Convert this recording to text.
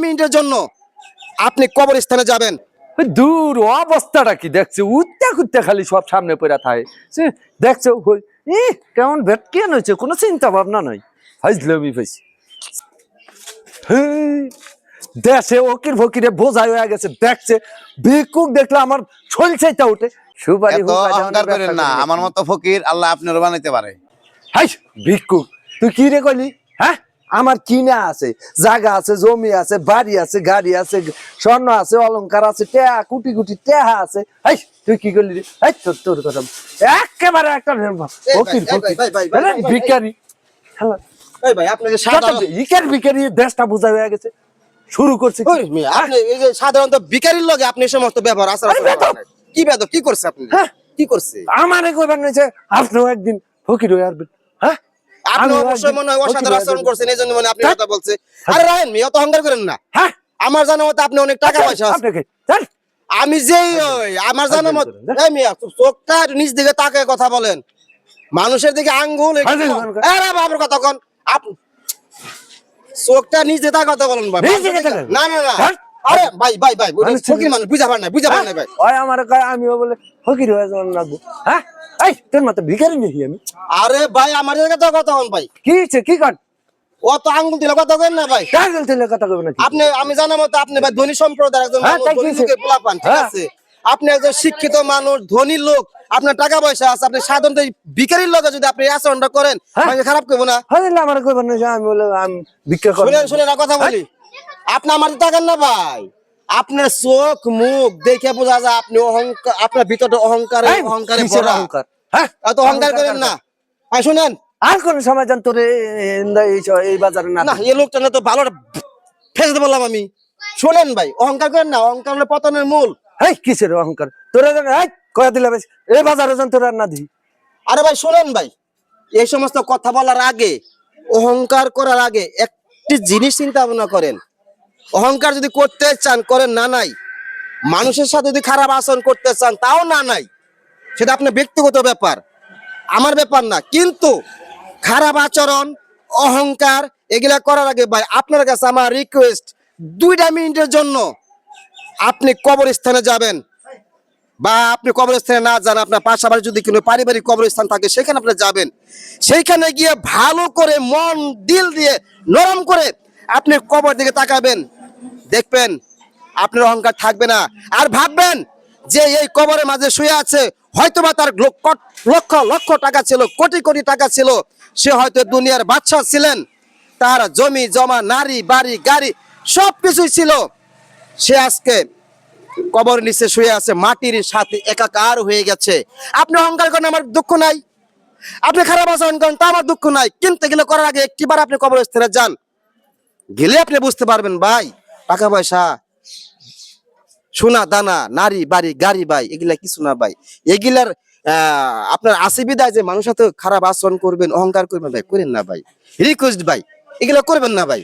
মিনিটের জন্য আপনি কবরস্থানে যাবেন। দূর অবস্থাটা কি দেখছে, উঠতে উঠতে খালি সব সামনে পড়ে থাকে। দেখছো কেমন ভেটকিয়ান হয়েছে, কোনো চিন্তা ভাবনা নাই। হাইজলামি পাইছি দেশে ওকির ফকিরে বোঝাই হয়ে গেছে। দেখছে ভিক্ষুক দেখলে আমার শরীর চাইতে উঠে। সুপারি এত অহংকার করেন না, আমার মতো ফকির আল্লাহ আপনারও বানাইতে পারে। হাই ভিক্ষুক তুই কি রে কইলি? হ্যাঁ, আমার কিনা আছে, জায়গা আছে, জমি আছে, বাড়ি আছে, গাড়ি আছে, স্বর্ণ আছে, অলংকার আছে, টেহা কোটি কোটি টেহা আছে। হাই তুই কি করলি রে? হাই তোর কথা একেবারে একটা ফকির ভিখারি। এই ভাই আপনি যে সাধারণ ইকের ভিখারি দেশটা বোঝা হয়ে গেছে। শুরু করছে ওই মিয়া, আপনি এই যে সাধারণত ভিখারির লগে আপনি এই সমস্ত ব্যবহার আচার আরে বেদব! কি বেদব কি করছে আপনি? হ্যাঁ। কি করছে? আমারে কইবার নইছে আপনিও একদিন ফকির হয়ে আসবেন। হ্যাঁ, আপনি আমিও অবশ্যই একদিন মনে হয় ফকির অসাধারণ হয়ে আচরণ যাবো। করছেন, এই জন্য মনে হয় আপনি হ্যাঁ। কথা বলছে। আরে রাহেন মিয়া, অত অহংকার করেন না। হ্যাঁ, আমার জানা মতে আপনি অনেক টাকা পয়সা আছে। আপনাকে চল। আমি যেই ওই আমার জানা মতে এই মিয়া চোখটা একটু নিচ দিকে তাকায় কথা বলেন। মানুষের দিকে আঙ্গুল আরে বাবার কথা কোন আপনি চোখটা নিচ দিকে তাকায় কথা বলেন ভাই। নিচ দিকে তাকায়? না না না হ্যাঁ? আরে ভাই ভাই ভাই মানুষ ফকির মানুষ বুঝা পার না ভাই। ওই আমার কয় আমিও বলে ফকির হয়ে যাওয়ার লাগবো। হ্যাঁ, এই তোর মতো ভিখারি নাকি আমি? আরে ভাই আমার দিকে তো কথা কোন ভাই। কি হচ্ছে কি কর? অত আঙ্গুল দিলে কথা কেন না ভাই? কার গেল তেলে কথা কইব নাকি? আপনি আমি জানা মতে আপনি ভাই ধনী সম্প্রদায়ের একজন হ্যাঁ, মানুষ, তাই ধনী কিছে? লোকের পোলাপান, ঠিক হ্যাঁ। আছে? আপনি একজন শিক্ষিত মানুষ, ধনী লোক, আপনার টাকা পয়সা আছে, আপনি সাধারণত এই ভিখারির লগে যদি আপনি এই আচরণটা করেন, হ্যাঁ। মানে খারাপ করবো না? হ্যাঁ, আমার কইবার নইছে আমি বলে আমি ভিক্ষা করি। শুনেন না কথা বলি। আপনি আমার দিকে তাকান না ভাই। আপনার চোখ মুখ দেখে বোঝা যায় আপনি অহংকার, আপনার ভিতরে অহংকারে এই, অহংকারে কিসের ভরা। অহংকার? হ্যাঁ, এত অহংকার করেন না ভাই। শুনেন আর কোন সময় জান তোরে এই বাজারে না না, এই লোকটা না তো ভালো ফেস বললাম আমি। শুনেন ভাই, অহংকার করেন না, অহংকার হলো পতনের মূল। এই কিসের অহংকার তোরা জান? এই কয়া দিলা বেশ এই বাজারে জান তোরা না দি। আরে ভাই শুনেন ভাই, এই সমস্ত কথা বলার আগে, অহংকার করার আগে একটি জিনিস চিন্তা ভাবনা করেন। অহংকার যদি করতে চান করেন, না নাই। মানুষের সাথে যদি খারাপ আচরণ করতে চান তাও না নাই, সেটা আপনার ব্যক্তিগত ব্যাপার, আমার ব্যাপার না। কিন্তু খারাপ আচরণ, অহংকার এগুলা করার আগে ভাই আপনার কাছে আমার রিকোয়েস্ট, 2টা মিনিটের জন্য আপনি কবরস্থানে যাবেন। বা আপনি কবরস্থানে না যান, আপনার পাশাপাশি যদি কোনো পারিবারিক কবরস্থান থাকে সেখানে আপনি যাবেন। সেইখানে গিয়ে ভালো করে মন দিল দিয়ে নরম করে আপনি কবর দিকে তাকাবেন, দেখবেন আপনার অহংকার থাকবে না। আর ভাববেন যে এই কবরের মাঝে শুয়ে আছে, হয়তোবা তার লক্ষ লক্ষ টাকা ছিল, কোটি কোটি টাকা ছিল, সে হয়তো দুনিয়ার বাদশা ছিলেন, তার জমি জমা, নারী বাড়ি গাড়ি সবকিছুই ছিল। সে আজকে কবর নিচে শুয়ে আছে, মাটির সাথে একাকার হয়ে গেছে। আপনি অহংকার করেন, আমার দুঃখ নাই। আপনি খারাপ আচরণ করেন, তা আমার দুঃখ নাই। কিন্তু এগুলো করার আগে একটিবার আপনি কবরস্থানে যান, গেলে আপনি বুঝতে পারবেন ভাই টাকা পয়সা, সোনা দানা, নারী বাড়ি গাড়ি ভাই এগুলা কিছু না ভাই। এগুলার আপনার আসিবিদায় যে মানুষের সাথে খারাপ আচরণ করবেন, অহংকার করবেন ভাই, করেন না ভাই। রিকোয়েস্ট ভাই, এগুলা করবেন না ভাই।